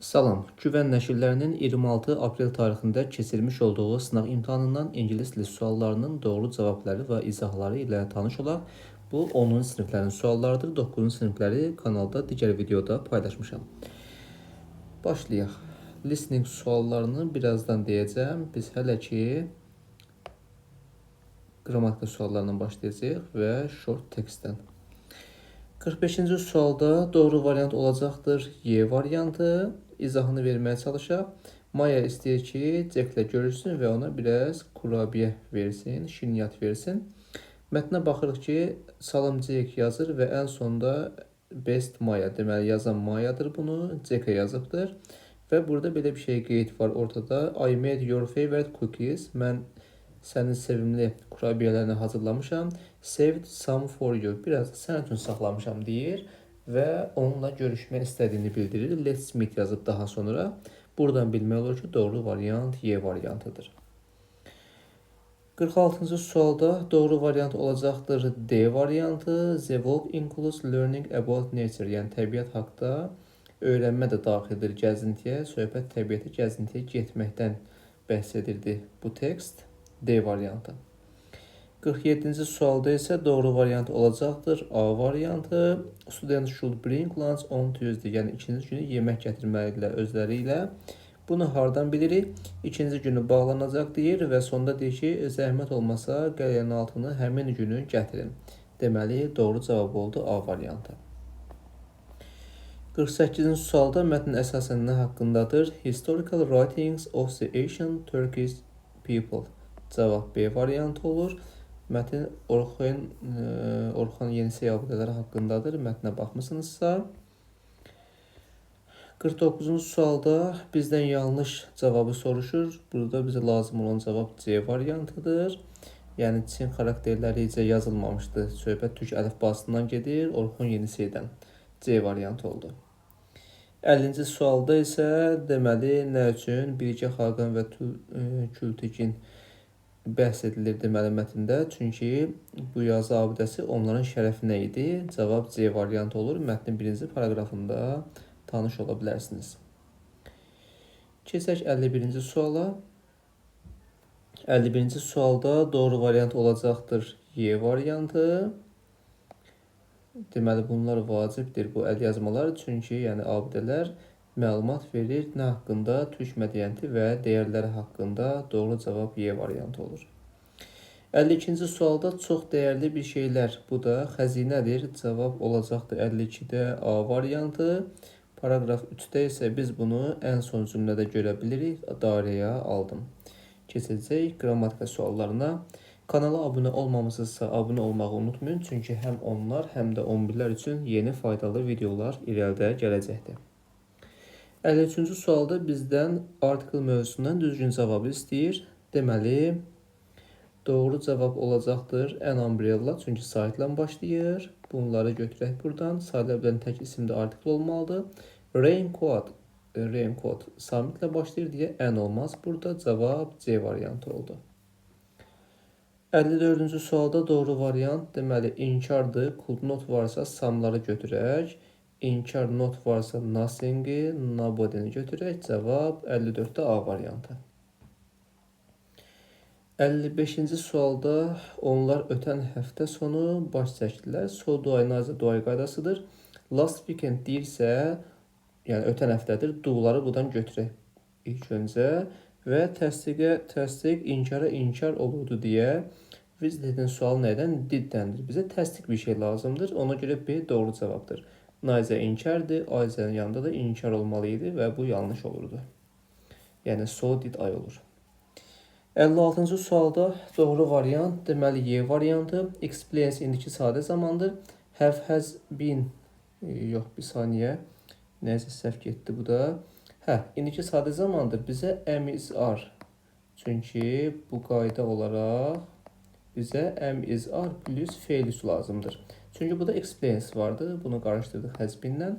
Salam, Güvən nəşrlərinin 26 aprel tarixində keçirilmiş olduğu sınaq imtahanından ingilis dili suallarının doğru cavabları və izahları ilə tanış olaq. Bu 10-cu siniflərin suallarıdır. 9-cu sinifləri kanalda digər videoda paylaşmışam. Başlayaq. Listening suallarını birazdan deyəcəm. Biz hələ ki qrammatika suallarından başlayacağıq və short textdən. 45-ci sualda doğru variant olacaqdır Y variantı. İzahını verməyə çalışaq. Maya istəyir ki, Ceklə görüşsün və ona biraz kurabiyə versin, şirniyyat versin. Mətnə baxırıq ki, salam Cek yazır və ən sonda best Maya, deməli yazan Mayadır bunu, Cekə yazıbdır. Və burada belə bir şey qeyd var ortada. I made your favorite cookies. Mən sənin sevimli kurabiyələrini hazırlamışam. Saved some for you. Biraz sən üçün saxlamışam deyir və onunla görüşmək istədiyini bildirir. Let's meet yazıb daha sonra. Buradan bilmək olur ki, doğru variant Y variantıdır. 46-cı sualda doğru variant olacaqdır D variantı. The work includes learning about nature. Yəni təbiət haqqında öyrənmə də daxildir gəzintiyə. Söhbət təbiətə gəzintiyə getməkdən bəhs edirdi bu tekst. D variantı. 47-ci sualda isə doğru variant olacaqdır A variantı. Students should bring lunch on Tuesday. Yəni ikinci günü yemək gətirməlidirlər özləri ilə. Bunu hardan bilirik? İkinci günü bağlanacaq deyir və sonda deyir ki, zəhmət olmasa qələnin altını həmin günü gətirin. Deməli, doğru cavab oldu A variantı. 48-ci sualda mətn əsasən nə haqqındadır? Historical writings of the ancient Turkish people. Cavab B variantı olur. Mətn Orxan Yenisey abidələri haqqındadır. Mətnə baxmısınızsa. 49-cu sualda bizdən yanlış cavabı soruşur. Burada bizə lazım olan cavab C variantıdır. Yəni Çin xarakterləri isə yazılmamışdı. Söhbət türk əlifbasından gedir. Orxan Yeniseydən. C variantı oldu. 50-ci sualda isə deməli nə üçün Birgə Xaqan və Kültekin bəhs edilir deməli mətndə. Çünki bu yazı abidəsi onların şərəfinə idi. Cavab C variantı olur. Mətnin birinci paragrafında tanış ola bilərsiniz. Keçək 51-ci suala. 51-ci sualda doğru variant olacaqdır Y variantı. Deməli bunlar vacibdir bu əlyazmalar. Çünki yəni abidələr məlumat verir nə haqqında? Türk mədəniyyəti və dəyərləri haqqında. Doğru cavab Y variantı olur. 52-ci sualda çox dəyərli bir şeylər. Bu da xəzinədir. Cavab olacaqdır 52-də A variantı. Paragraf 3-də isə biz bunu ən son cümlədə görə bilirik. Dairəyə aldım. Keçəcək qrammatika suallarına. Kanala abunə olmamısınızsa abunə olmağı unutmayın. Çünki həm onlar, həm də 11-lər üçün yeni faydalı videolar irəlidə gələcəkdir. 53-cü sualda bizdən article mövzusundan düzgün cavabı istəyir. Deməli, doğru cavab olacaqdır an umbrella. Çünki saytla başlayır. Bunları götürək buradan. Sayıla bilən tək isimdə article olmalıdır. Raincoat samitlə başlayır deyə an olmaz. Burada cavab C variantı oldu. 54-cü sualda doğru variant deməli inkardır. Could not varsa samları götürək. İnkar not varsa nothing'i, nobody'ni götürək. Cavab 54-də A variantı. 55-ci sualda onlar ötən həftə sonu baş çəkdilər. So duay nazir duay qaydasıdır. Last weekend deyirsə, yəni ötən həftədir. Do'ları buradan götürək ilk öncə və təsdiq inkara inkar olurdu deyə Visited-in sualı nədən? Did-dəndir. Bizə təsdiq bir şey lazımdır. Ona görə B doğru cavabdır. Nayzə inkardır. Ayzənin yanında da inkar olmalı idi və bu yanlış olurdu. Yəni so did ay olur. 56-cı sualda doğru variant deməli Y variantı. Explains indiki sadə zamandır. Have has been yox bir saniyə. Nəsə səhv getdi bu da. İndiki sadə zamandır. Bizə am is are. Çünki bu qayda olaraq bizə am is are plus feilüs lazımdır. Çünki burada explains vardı. Bunu qarışdırdıq has been-lə.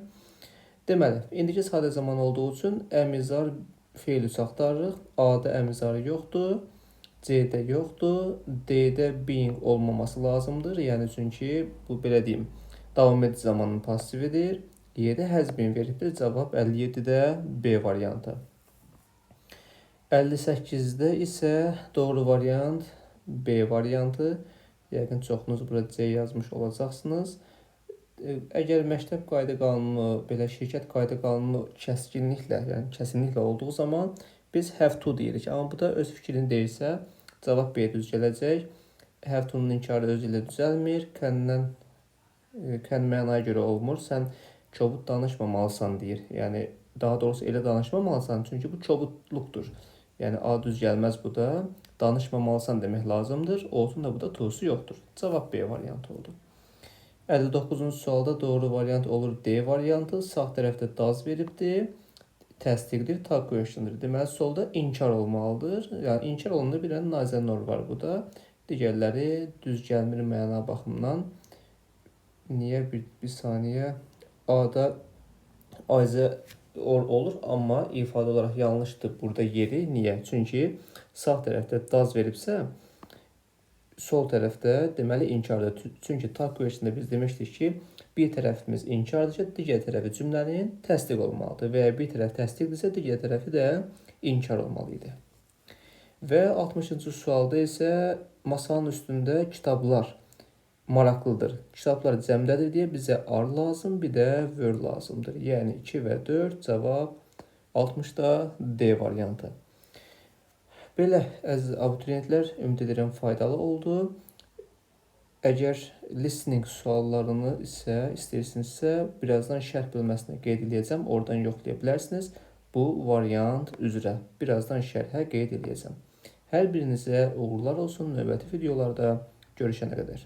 Deməli, indiki sadə zaman olduğu üçün am is are feilüs axtarırıq. A-da am is are yoxdur. C-də yoxdur. D-də being olmaması lazımdır. Yəni çünki bu belə deyim, davam edici zamanın pasividir. 7 həzbin veribdir. Cavab 57-də B variantı. 58-də isə doğru variant B variantı. Yəqin çoxunuz burada C yazmış olacaqsınız. Əgər məktəb qayda qanunu, belə şirkət qayda qanunu kəsinliklə olduğu zaman biz have to deyirik. Amma bu da öz fikrini deyirsə, cavab B düz gələcək. Have to-nun inkarı özü ilə düzəlmir. Kən mənaya görə olmur. Sən kobud danışmamalısan deyir. Yəni daha doğrusu elə danışmamalısan, çünki bu kobudluqdur. Yəni A düz gəlməz bu da. Danışmamalısan demək lazımdır. Olsun da bu da to-su yoxdur. Cavab B variantı oldu. 59-cu sualda doğru variant olur D variantı. Sağ tərəfdə does veribdir. Təsdiqdir, tag question'dır. Deməli, solda inkar olmalıdır. Yəni inkar olanda bir dənə nazənor var bu da. Digərləri düz gəlmir məna baxımından. Niyə? Bir saniyə. A-da ayzə olur, amma ifadə olaraq yanlışdır burada yeri. Niyə? Çünki sağ tərəfdə does veribsə, sol tərəfdə deməli inkardır. Çünki tag question'da biz demişdik ki, bir tərəfimiz inkardır, digər tərəfi cümlənin təsdiq olmalıdır və ya bir tərəf təsdiqdirsə, digər tərəfi də inkar olmalı idi. Və 60-cı sualda isə masanın üstündə kitablar maraqlıdır. Kitablar cəmdədir deyə bizə are lazım, bir də were lazımdır. Yəni 2 və 4 cavab 60-da D variantı. Belə, əziz abituriyentlər, ümid edirəm faydalı oldu. Əgər listening suallarını isə istəyirsinizsə, birazdan şərh bölməsinə qeyd edəcəm, oradan yoxlaya bilərsiniz. Bu variant üzrə birazdan şərhə qeyd edəcəm. Hər birinizə uğurlar olsun, növbəti videolarda görüşənə qədər.